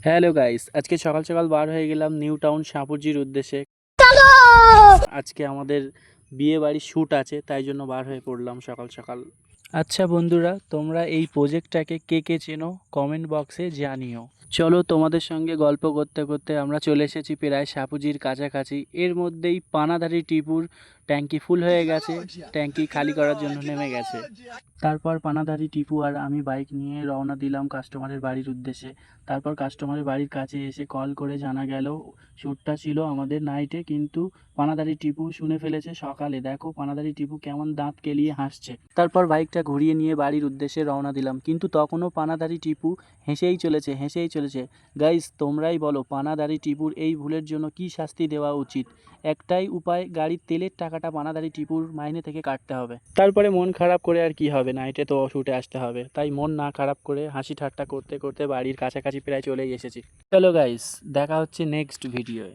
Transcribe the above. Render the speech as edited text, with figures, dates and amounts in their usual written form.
Hello guys, আজকে সকাল সকাল বার হয়ে গেলাম নিউ টাউন শাহপুরজির উদ্দেশ্যে। আজকে আমাদের বিয়ে বাড়ির শ্যুট আছে, তাই জন্য বার হয়ে পড়লাম সকাল সকাল। আচ্ছা বন্ধুরা, তোমরা এই প্রজেক্টটাকে কে কে চেনো কমেন্ট বক্সে জানিও। চলো তোমাদের সঙ্গে গল্প করতে করতে আমরা চলে এসেছি প্রায় শাহপুরজির কাছাকাছি। এর মধ্যেই পানাধারী টিপুর ট্যাঙ্কি ফুল হয়ে গেছে, ট্যাঙ্কি খালি করার জন্য নেমে গেছে। তারপর পানাধারী টিপু আর আমি বাইক নিয়ে রওনা দিলাম কাস্টমারের বাড়ির উদ্দেশ্যে। তারপর কাস্টমারের বাড়ির কাছে এসে কল করে জানা গেল শ্যুটটা ছিল আমাদের নাইটে, কিন্তু পানাধারী টিপু শুনে ফেলেছে সকালে। দেখো পানাধারী টিপু কেমন দাঁত কেলিয়ে হাসছে। তারপর বাইকটা ঘুরিয়ে নিয়ে বাড়ির উদ্দেশ্যে রওনা দিলাম, কিন্তু তখনও পানাধারী টিপু হেসেই চলেছে। গাইস, তোমরাই বলো পানাধারী টিপুর এই ভুলের জন্য কি শাস্তি দেওয়া উচিত? একটাই উপায়, গাড়ির তেলের টাকাটা পানাধারী টিপুর মাইনে থেকে কাটতে হবে। তারপরে মন খারাপ করে আর কি হবে, নাইটে তো শুটে আসতে হবে, তাই মন না খারাপ করে হাসি ঠাট্টা করতে করতে বাড়ির কাছাকাছি প্রায় চলেই এসেছি। চলো গাইস, দেখা হচ্ছে নেক্সট ভিডিওয়ে।